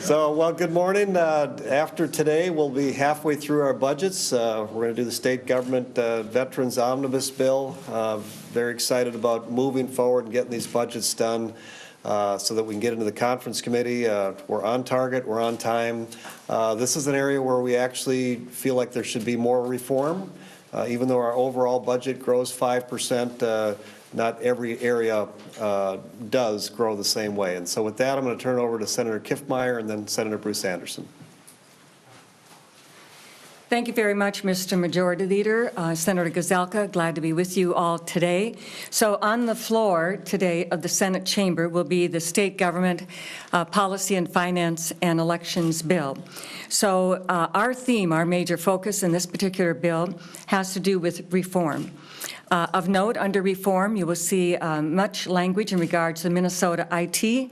So, well, good morning. After today, we'll be halfway through our budgets. We're going to do the state government Veterans Omnibus Bill. Very excited about moving forward and getting these budgets done so that we can get into the conference committee. We're on target. We're on time. This is an area where we actually feel like there should be more reform. Even though our overall budget grows 5%, not every area does grow the same way. And so with that, I'm going to turn it over to Senator Kiffmeyer and then Senator Bruce Anderson. Thank you very much, Mr. Majority Leader. Senator Gazelka, glad to be with you all today. So on the floor today of the Senate chamber will be the State Government Policy and Finance and Elections Bill. So our theme, our major focus in this particular bill has to do with reform. Of note, under reform, you will see much language in regards to Minnesota IT.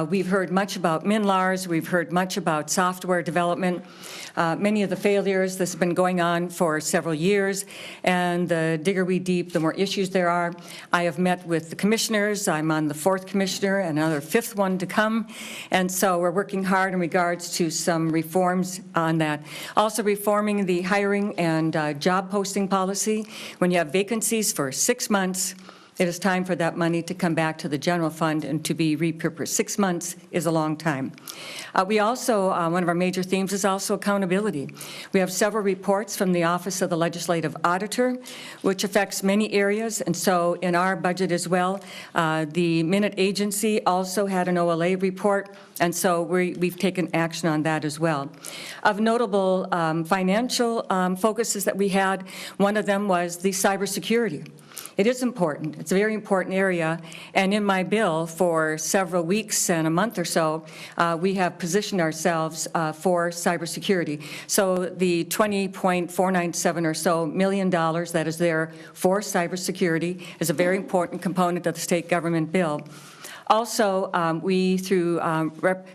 We've heard much about MNLARS. We've heard much about software development. Many of the failures, this has been going on for several years, and the digger we deep, the more issues there are. I have met with the commissioners. I'm on the 4th commissioner and another 5th one to come, and so we're working hard in regards to some reforms on that. Also reforming the hiring and job posting policy. When you have vacancies for 6 months, it is time for that money to come back to the general fund and to be repurposed. 6 months is a long time. We also, one of our major themes is also accountability. We have several reports from the Office of the Legislative Auditor, which affects many areas, and so in our budget as well, the Minute Agency also had an OLA report, and so we've taken action on that as well. Of notable financial focuses that we had, one of them was the cybersecurity. It is important. It's a very important area, and in my bill for several weeks and a month or so, we have positioned ourselves for cybersecurity. So the $20.497 or so million that is there for cybersecurity is a very important component of the state government bill. Also, we, through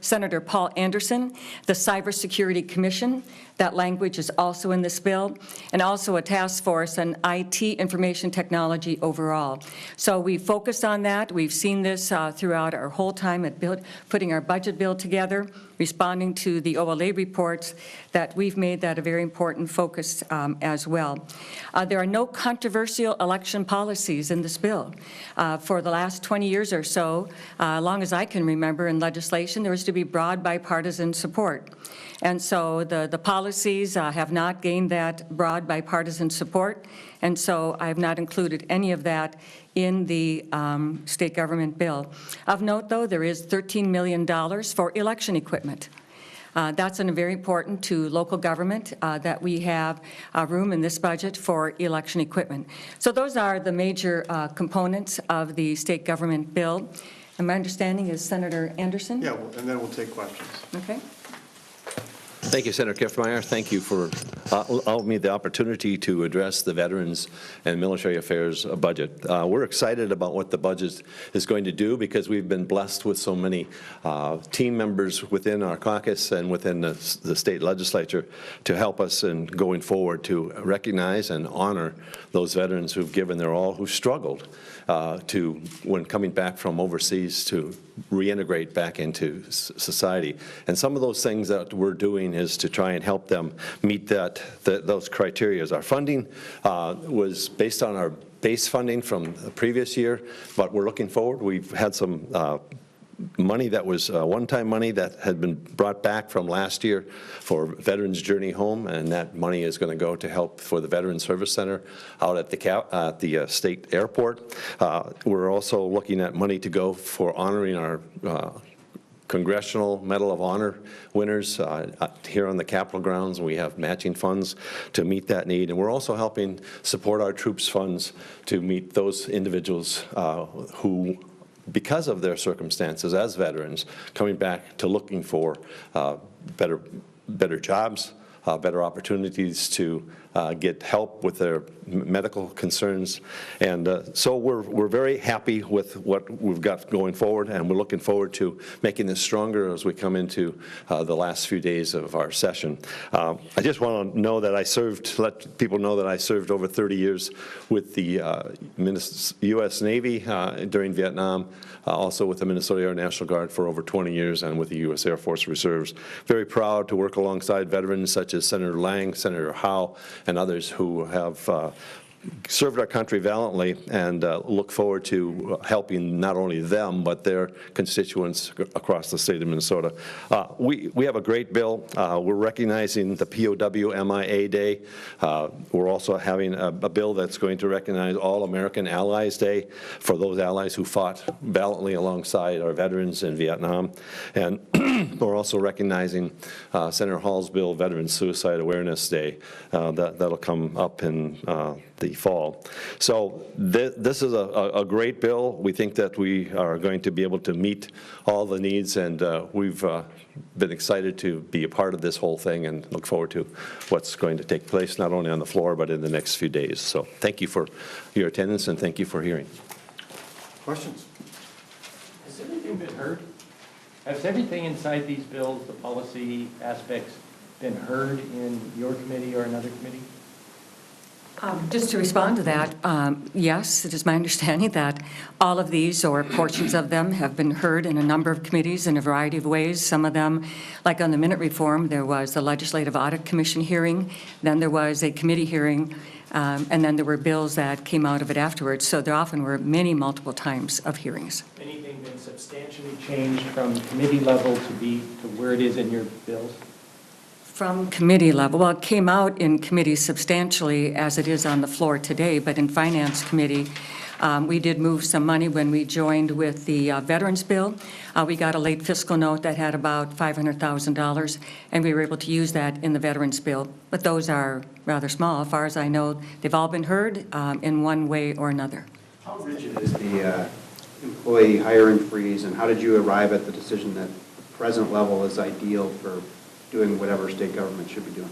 Senator Paul Anderson, the Cybersecurity Commission, that language is also in this bill, and also a task force on IT information technology overall. So we focused on that. We've seen this throughout our whole time at putting our budget bill together, responding to the OLA reports, that we've made that a very important focus as well. There are no controversial election policies in this bill. For the last 20 years or so, long as I can remember in legislation, there was to be broad bipartisan support. And so the policies have not gained that broad bipartisan support, and so I have not included any of that in the state government bill. Of note, though, there is $13 million for election equipment. That's very important to local government that we have room in this budget for election equipment. So those are the major components of the state government bill. And my understanding is Senator Anderson? Yeah, and then we'll take questions. Okay. Thank you, Senator Kiffmeyer. Thank you for allowing me the opportunity to address the Veterans and Military Affairs budget. We're excited about what the budget is going to do because we've been blessed with so many team members within our caucus and within the state legislature to help us in going forward to recognize and honor those veterans who've given their all, who struggled when coming back from overseas to reintegrate back into society. And some of those things that we're doing is to try and help them meet those criteria. Our funding was based on our base funding from the previous year, but we're looking forward. We've had some money that was one-time money that had been brought back from last year for Veterans Journey Home, and that money is going to go to help for the Veterans Service Center out at the state airport. We're also looking at money to go for honoring our Congressional Medal of Honor winners here on the Capitol grounds. We have matching funds to meet that need, and we're also helping support our troops funds to meet those individuals who, because of their circumstances as veterans, coming back to looking for better jobs, better opportunities to get help with their medical concerns. And so we're very happy with what we've got going forward, and we're looking forward to making this stronger as we come into the last few days of our session. I just want to know that let people know that I served over 30 years with the U.S. Navy during Vietnam, also with the Minnesota Air National Guard for over 20 years, and with the U.S. Air Force Reserves. Very proud to work alongside veterans such as Senator Lang, Senator Howe, and others who have served our country valiantly, and look forward to helping not only them, but their constituents across the state of Minnesota. We have a great bill. We're recognizing the POW MIA Day. We're also having a bill that's going to recognize All American Allies Day for those allies who fought valiantly alongside our veterans in Vietnam. And we're also recognizing Senator Hall's bill, Veterans Suicide Awareness Day. That'll come up in the fall. So this is a great bill. We think that we are going to be able to meet all the needs, and we've been excited to be a part of this whole thing and look forward to what's going to take place not only on the floor but in the next few days. So thank you for your attendance, and thank you for hearing. Questions? Has everything been heard? Has everything inside these bills, the policy aspects, been heard in your committee or another committee? Just to respond to that, yes, it is my understanding that all of these, or portions of them, have been heard in a number of committees in a variety of ways. Some of them, like on the minute reform, there was the Legislative Audit Commission hearing, then there was a committee hearing, and then there were bills that came out of it afterwards. So there often were multiple times of hearings. Anything been substantially changed from committee level to where it is in your bills? From committee level, well, it came out in committee substantially as it is on the floor today, but in Finance Committee, we did move some money when we joined with the Veterans Bill. We got a late fiscal note that had about $500,000, and we were able to use that in the Veterans Bill. But those are rather small. As far as I know, they've all been heard in one way or another. How rigid is the employee hiring freeze, and how did you arrive at the decision that the present level is ideal for doing whatever state government should be doing?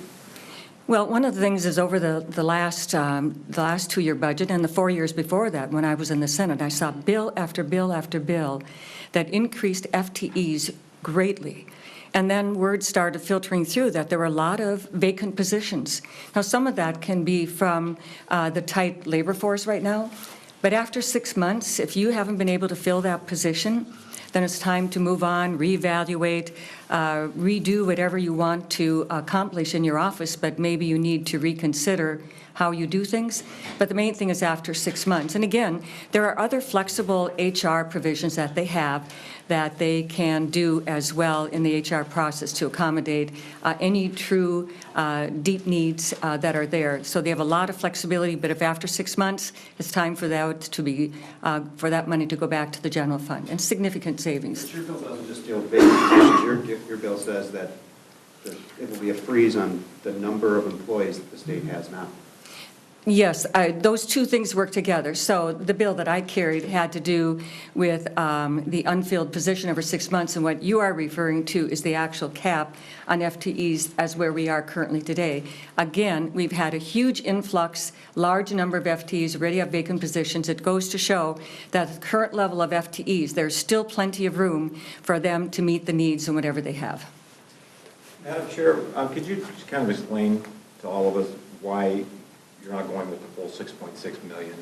Well, one of the things is over the last 2-year budget and the 4 years before that, when I was in the Senate, I saw bill after bill after bill that increased FTEs greatly. And then word started filtering through that there were a lot of vacant positions. Now, some of that can be from the tight labor force right now, but after 6 months, if you haven't been able to fill that position, then it's time to move on, reevaluate, redo whatever you want to accomplish in your office, but maybe you need to reconsider how you do things. But the main thing is after 6 months. And again, there are other flexible HR provisions that they have that they can do as well in the HR process to accommodate any true deep needs that are there. So they have a lot of flexibility, but if after 6 months, it's time for that to be, for that money to go back to the general fund, and significant savings. But your bill doesn't just deal with vacant positions. Your bill says that it will be a freeze on the number of employees that the state has now. Yes, those two things work together. So the bill that I carried had to do with the unfilled position over 6 months, and what you are referring to is the actual cap on FTEs as where we are currently today. Again, we've had a huge influx, large number of FTEs, already have vacant positions. It goes to show that the current level of FTEs, there's still plenty of room for them to meet the needs and whatever they have. Madam Chair, could you just kind of explain to all of us why you're not going with the full $6.6 million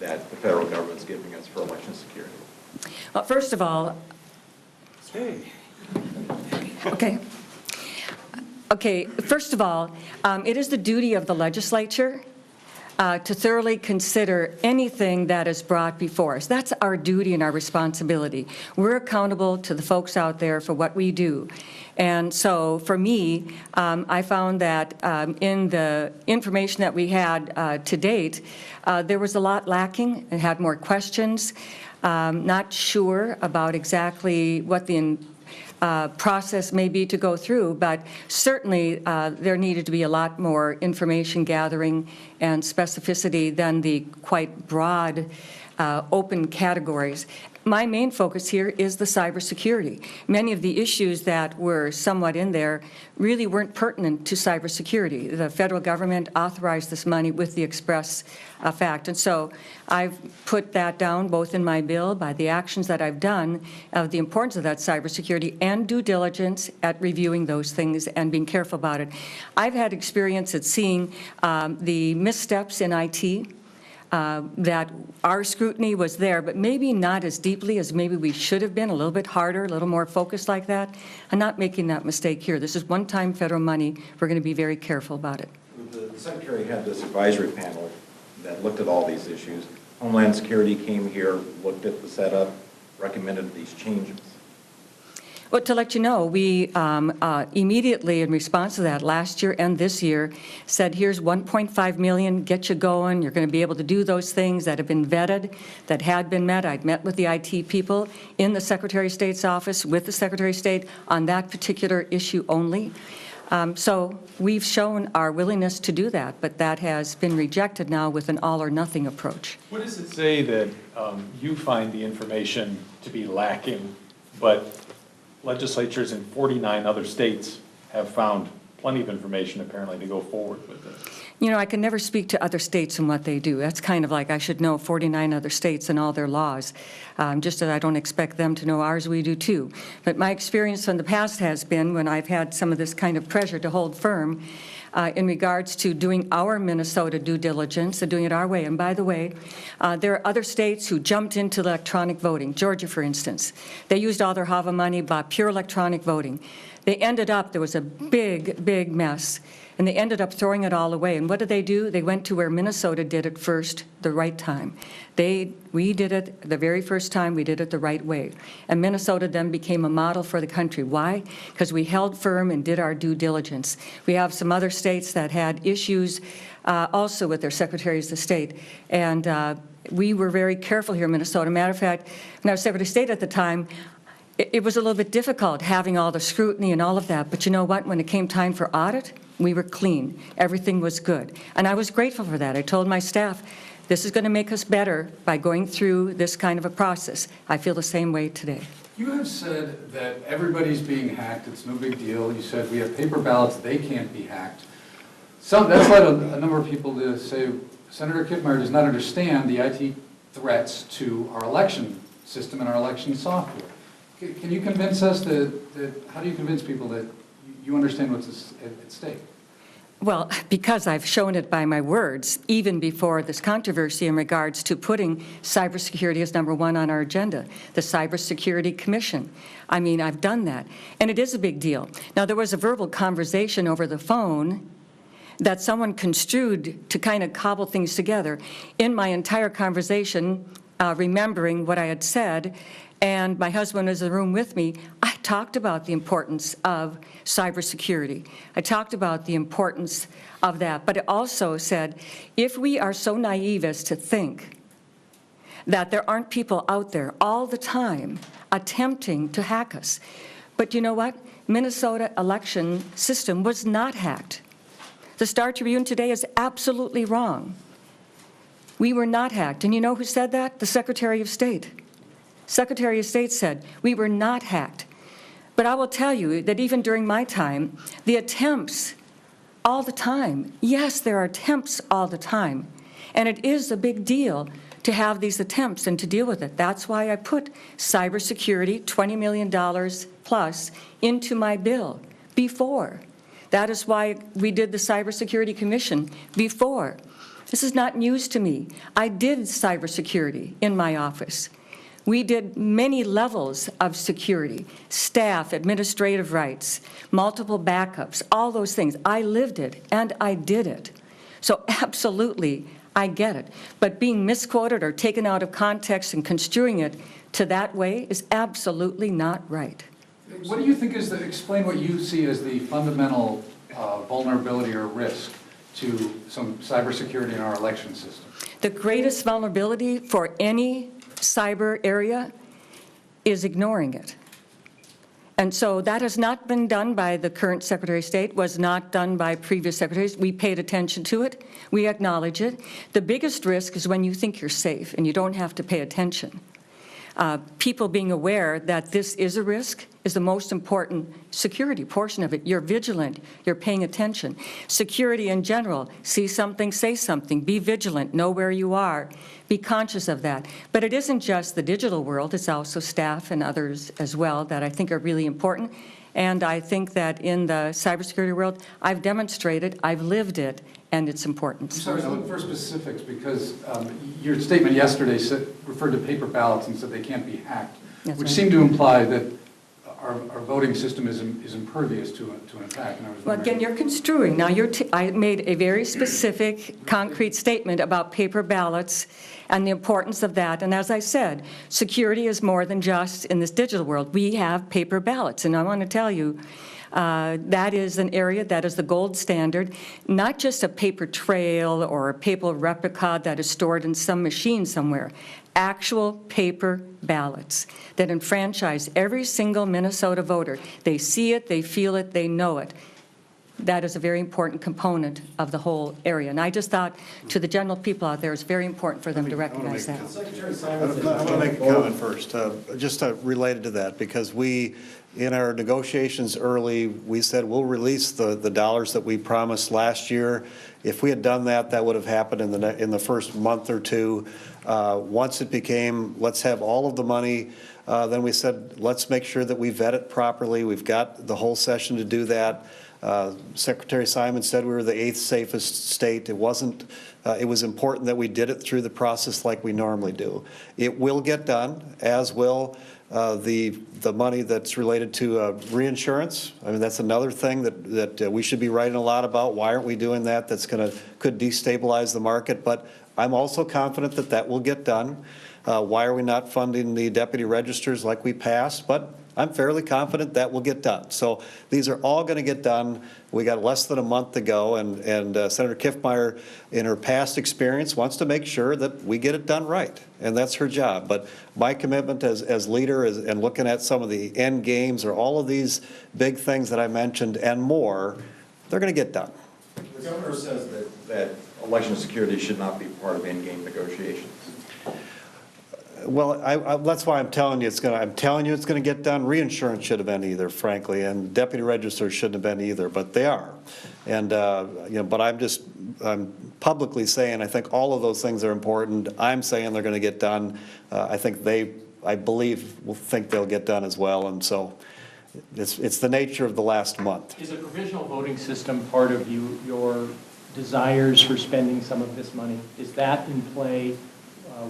that the federal government's giving us for election security? Well, first of all, okay. First of all, it is the duty of the legislature to thoroughly consider anything that is brought before us. That's our duty and our responsibility. We're accountable to the folks out there for what we do. And so for me, I found that in the information that we had to date, there was a lot lacking. It had more questions. Not sure about exactly what the process may be to go through, but certainly there needed to be a lot more information gathering and specificity than the quite broad open categories. my main focus here is the cybersecurity. Many of the issues that were somewhat in there really weren't pertinent to cybersecurity. The federal government authorized this money with the express fact. And so I've put that down both in my bill by the actions that I've done of the importance of that cybersecurity and due diligence at reviewing those things and being careful about it. I've had experience at seeing the missteps in IT, that our scrutiny was there, but maybe not as deeply as maybe we should have been, a little bit harder, a little more focused like that. I'm not making that mistake here. This is one-time federal money. We're going to be very careful about it. The Secretary had this advisory panel that looked at all these issues. Homeland Security came here, looked at the setup, recommended these changes. Well, to let you know, we immediately in response to that last year and this year said, here's $1.5 million, get you going. You're going to be able to do those things that have been vetted, that had been met. I'd met with the IT people in the Secretary of State's office with the Secretary of State on that particular issue only. So we've shown our willingness to do that, but that has been rejected now with an all-or-nothing approach. What does it say that you find the information to be lacking, but legislatures in 49 other states have found plenty of information apparently to go forward with this? You know, I can never speak to other states and what they do. That's kind of like I should know 49 other states and all their laws, just as I don't expect them to know ours. We do too. But my experience from the past has been when I've had some of this kind of pressure to hold firm in regards to doing our Minnesota due diligence and doing it our way. And by the way, there are other states who jumped into electronic voting. Georgia, for instance. They used all their HAVA money, bought pure electronic voting. They ended up, there was a big, big mess, and they ended up throwing it all away. And what did they do? They went to where Minnesota did it first, the right time. We did it the very first time, we did it the right way. And Minnesota then became a model for the country. Why? Because we held firm and did our due diligence. We have some other states that had issues also with their secretaries of state. And we were very careful here in Minnesota. Matter of fact, when I was Secretary of State at the time, it was a little bit difficult having all the scrutiny and all of that. But you know what? When it came time for audit, we were clean. Everything was good. And I was grateful for that. I told my staff, this is going to make us better by going through this kind of a process. I feel the same way today. You have said that everybody's being hacked. It's no big deal. You said we have paper ballots. They can't be hacked. That's led a number of people to say Senator Kiffmeyer does not understand the IT threats to our election system and our election software. Can you convince us how do you convince people that you understand what's at stake? Well, because I've shown it by my words, even before this controversy in regards to putting cybersecurity as number one on our agenda, the Cybersecurity Commission. I mean, I've done that, and it is a big deal. Now, there was a verbal conversation over the phone that someone construed to kind of cobble things together. In my entire conversation, remembering what I had said, and my husband was in the room with me, I talked about the importance of cybersecurity. I talked about the importance of that, but it also said, if we are so naive as to think that there aren't people out there all the time attempting to hack us. But you know what? Minnesota election system was not hacked. The Star Tribune today is absolutely wrong. We were not hacked. And you know who said that? The Secretary of State. Secretary of State said, we were not hacked. But I will tell you that even during my time, the attempts all the time, yes, there are attempts all the time. And it is a big deal to have these attempts and to deal with it. That's why I put cybersecurity, $20 million plus, into my bill before. That is why we did the Cybersecurity Commission before. This is not news to me. I did cybersecurity in my office. We did many levels of security, staff, administrative rights, multiple backups, all those things. I lived it, and I did it. So absolutely, I get it. But being misquoted or taken out of context and construing it to that way is absolutely not right. What do you think is explain what you see as the fundamental vulnerability or risk to some cybersecurity in our election system? The greatest vulnerability for any cyber area is ignoring it. And so that has not been done by the current Secretary of State, was not done by previous secretaries. We paid attention to it. We acknowledge it. The biggest risk is when you think you're safe and you don't have to pay attention. People being aware that this is a risk is the most important security portion of it. You're vigilant, you're paying attention. Security in general, see something, say something, be vigilant, know where you are, be conscious of that. But it isn't just the digital world, it's also staff and others as well that I think are really important. And I think that in the cybersecurity world, I've demonstrated, I've lived it, and its importance. I'm sorry, I was looking for specifics because your statement yesterday referred to paper ballots and said they can't be hacked, That's which right. seemed to imply that our voting system is impervious to an attack. And I was Well, again, you're construing. Now, I made a very specific, concrete statement about paper ballots and the importance of that. And as I said, security is more than just in this digital world. We have paper ballots, and I want to tell you, that is an area that is the gold standard, not just a paper trail or a paper replica that is stored in some machine somewhere. Actual paper ballots that enfranchise every single Minnesota voter. They see it, they feel it, they know it. That is a very important component of the whole area. And I just thought to the general people out there, it's very important for them to recognize that. I want to make a comment first, just related to that, because we, in our negotiations early, we said we'll release the dollars that we promised last year. If we had done that, that would have happened in the first month or two. Once it became, let's have all of the money, then we said, let's make sure that we vet it properly. We've got the whole session to do that. Secretary Simon said we were the 8th safest state. It wasn't, it was important that we did it through the process like we normally do. It will get done, as will the money that's related to reinsurance. I mean, that's another thing that we should be writing a lot about. Why aren't we doing that? That's could destabilize the market. But I'm also confident that that will get done. Why are we not funding the deputy registers like we passed? But I'm fairly confident that will get done. So these are all going to get done. We got less than a month to go, and Senator Kiffmeyer, in her past experience, wants to make sure that we get it done right, and that's her job. But my commitment as leader and looking at some of the end games or all of these big things that I mentioned and more, they're going to get done. The governor says that election security should not be part of end-game negotiations. Well, that's why I'm telling you it's going to get done. Reinsurance should have been either, frankly, and deputy registers shouldn't have been either, but they are. And but I'm publicly saying I think all of those things are important. I'm saying they're going to get done. I believe will think they'll get done as well. And so it's the nature of the last month. Is a provisional voting system part of your desires for spending some of this money? Is that in play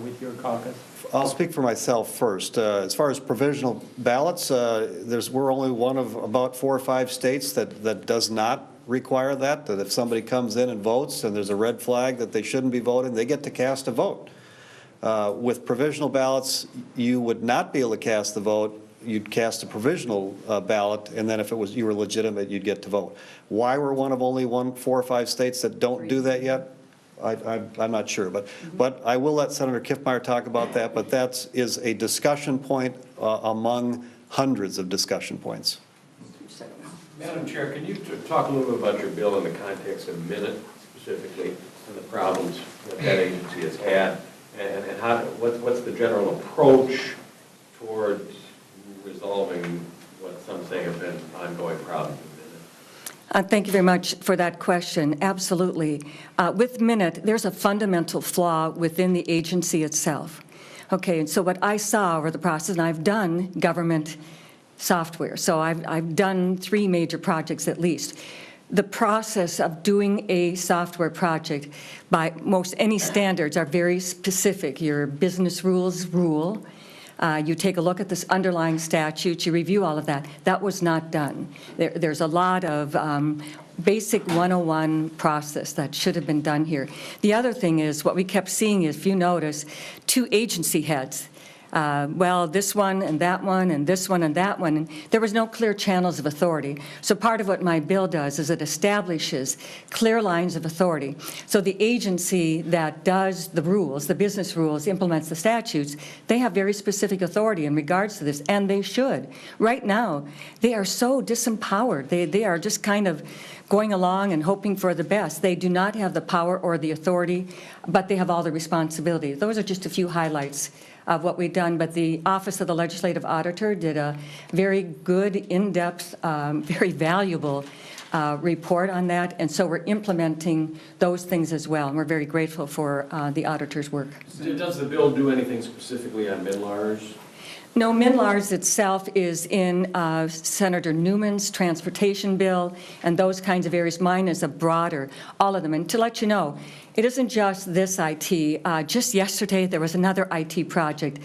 with your caucus? I'll speak for myself first. As far as provisional ballots, we're only one of about 4 or 5 states that does not require that if somebody comes in and votes and there's a red flag that they shouldn't be voting, they get to cast a vote. With provisional ballots, you would not be able to cast the vote. You'd cast a provisional ballot, and then if you were legitimate, you'd get to vote. Why we're one of only 4 or 5 states that don't do that yet? I'm not sure, but I will let Senator Kiffmeyer talk about that, but that is a discussion point among hundreds of discussion points. Madam Chair, can you talk a little bit about your bill in the context of Minute specifically and the problems that agency has had, and what's the general approach towards resolving what some say have been ongoing problems? Thank you very much for that question. Absolutely. With Minute, there's a fundamental flaw within the agency itself. Okay, and so what I saw over the process, and I've done government software, so I've done 3 major projects at least. The process of doing a software project by most any standards are very specific. Your business rules rule. You take a look at this underlying statute, you review all of that. That was not done. There's a lot of basic 101 process that should have been done here. The other thing is, what we kept seeing is, if you notice, 2 agency heads. Well, this one and that one and this one and that one. And there was no clear channels of authority. So part of what my bill does is it establishes clear lines of authority. So the agency that does the rules, the business rules, implements the statutes, they have very specific authority in regards to this, and they should. Right now, they are so disempowered. They are just kind of going along and hoping for the best. They do not have the power or the authority, but they have all the responsibility. Those are just a few highlights of what we've done, but the Office of the Legislative Auditor did a very good, in-depth, very valuable report on that, and so we're implementing those things as well, and we're very grateful for the auditor's work. Does the bill do anything specifically on mid-large? No, MNLARS itself is in Senator Newman's transportation bill and those kinds of areas. Mine is a broader, all of them. And to let you know, it isn't just this IT. Just yesterday, there was another IT project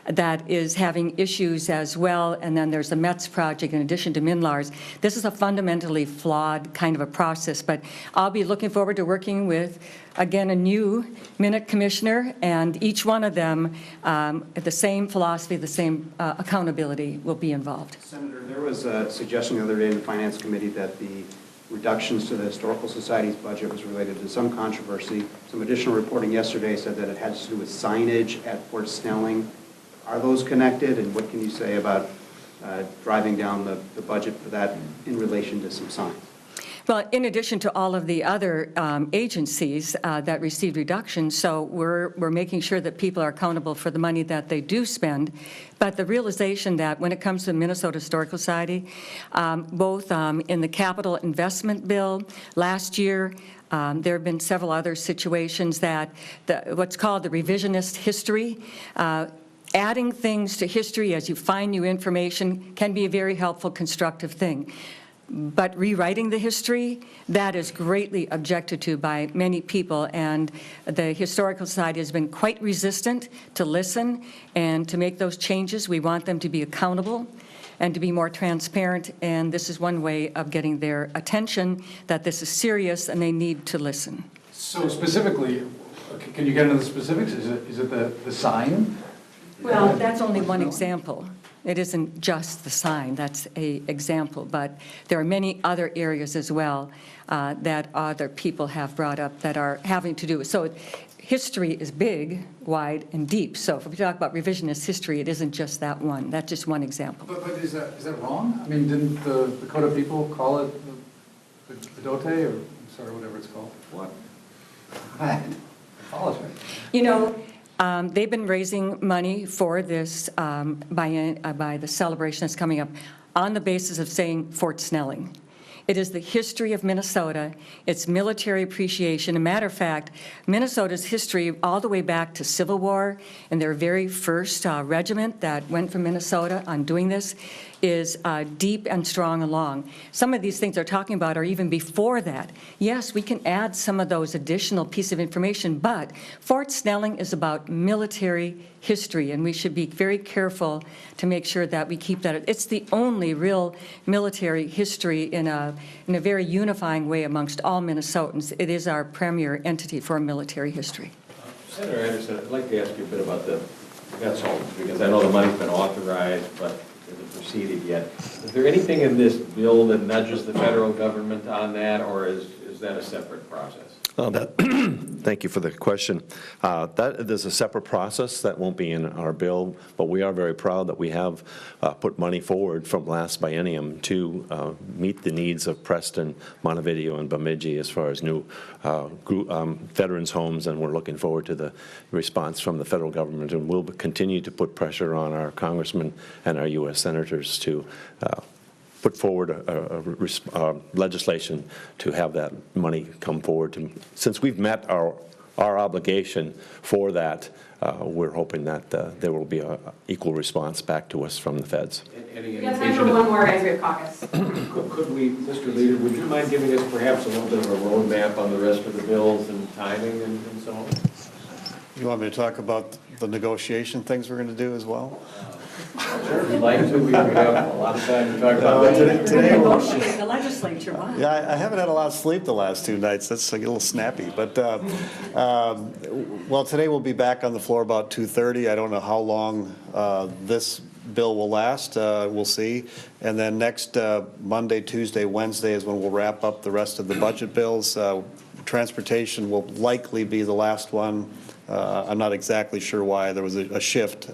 that is having issues as well, and then there's the METS project in addition to MNLARS. This is a fundamentally flawed kind of a process, but I'll be looking forward to working with, again, a new Minute Commissioner, and each one of them, the same philosophy, the same accountability will be involved. Senator, there was a suggestion the other day in the Finance Committee that the reductions to the Historical Society's budget was related to some controversy. Some additional reporting yesterday said that it had to do with signage at Fort Snelling. Are those connected, and what can you say about driving down the budget for that in relation to some signs? Well, in addition to all of the other agencies that received reductions, so we're making sure that people are accountable for the money that they do spend. But the realization that when it comes to the Minnesota Historical Society, both in the capital investment bill last year, there have been several other situations that what's called the revisionist history, adding things to history as you find new information can be a very helpful, constructive thing. But rewriting the history, that is greatly objected to by many people, and the Historical Society has been quite resistant to listen and to make those changes. We want them to be accountable and to be more transparent, and this is one way of getting their attention that this is serious and they need to listen. So specifically, can you get into the specifics? Is it the sign? Well, that's only one example. It isn't just the sign, that's an example, but there are many other areas as well that other people have brought up that are having to do. So history is big, wide, and deep. So if we talk about revisionist history, it isn't just that one. That's just one example. But is that wrong? I mean, didn't the Dakota people call it the Dote, or I'm sorry, whatever it's called? What? I apologize. You know, they've been raising money for this by the celebration that's coming up on the basis of saying Fort Snelling. It is the history of Minnesota, its military appreciation. As a matter of fact, Minnesota's history all the way back to Civil War and their very first regiment that went from Minnesota on doing this is deep and strong along. Some of these things they're talking about are even before that. Yes, we can add some of those additional pieces of information, but Fort Snelling is about military history, and we should be very careful to make sure that we keep that. It's the only real military history in a very unifying way amongst all Minnesotans. It is our premier entity for military history. Senator Anderson, I'd like to ask you a bit about the vets homes, because I know the money's been authorized, but it hasn't proceeded yet. Is there anything in this bill that nudges the federal government on that, or is that a separate process? Thank you for the question. There's a separate process that won't be in our bill, but we are very proud that we have put money forward from last biennium to meet the needs of Preston, Montevideo, and Bemidji as far as new veterans homes, and we're looking forward to the response from the federal government, and we'll continue to put pressure on our congressmen and our U.S. senators to put forward a legislation to have that money come forward. Since we've met our obligation for that, we're hoping that there will be an equal response back to us from the feds. We have time for one more as we have caucus. Could we, Mr. Leader, would you mind giving us perhaps a little bit of a roadmap on the rest of the bills and timing and so on? You want me to talk about the negotiation things we're going to do as well? Sure, if you'd like to, we have a lot of time to talk about that. Today Negotiate the legislature, wow. Yeah, I haven't had a lot of sleep the last 2 nights. That's like a little snappy. But, well, today we'll be back on the floor about 2:30. I don't know how long this bill will last. We'll see. And then next Monday, Tuesday, Wednesday is when we'll wrap up the rest of the budget bills. Transportation will likely be the last one. I'm not exactly sure why. There was a shift.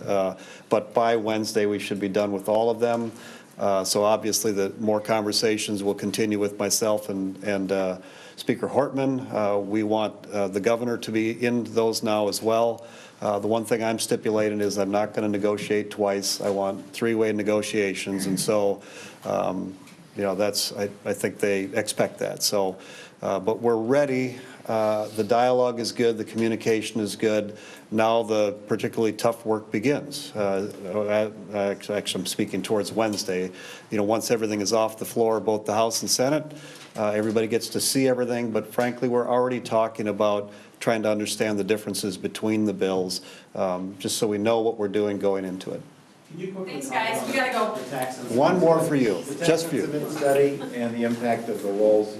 But by Wednesday, we should be done with all of them. So obviously, the more conversations will continue with myself and Speaker Hortman. We want the governor to be in those now as well. The one thing I'm stipulating is I'm not going to negotiate twice. I want three-way negotiations, and so, that's, I think they expect that. So, but we're ready. The dialogue is good. The communication is good. Now the particularly tough work begins. Actually, I'm speaking towards Wednesday. Once everything is off the floor, both the House and Senate, everybody gets to see everything. But frankly, we're already talking about trying to understand the differences between the bills, just so we know what we're doing going into it. Thanks, guys, we gotta go. One more for you, just for you. The tax incident study and the impact of the Walls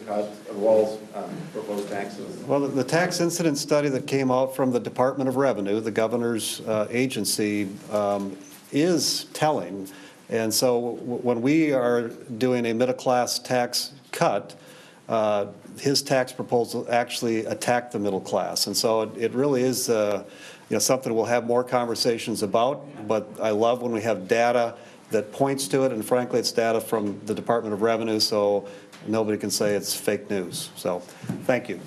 proposed taxes. Well, the tax incident study that came out from the Department of Revenue, the governor's agency, is telling. And so when we are doing a middle-class tax cut, his tax proposal actually attacked the middle class. And so it really is something we'll have more conversations about, but I love when we have data that points to it, and frankly, it's data from the Department of Revenue, so nobody can say it's fake news. So, thank you.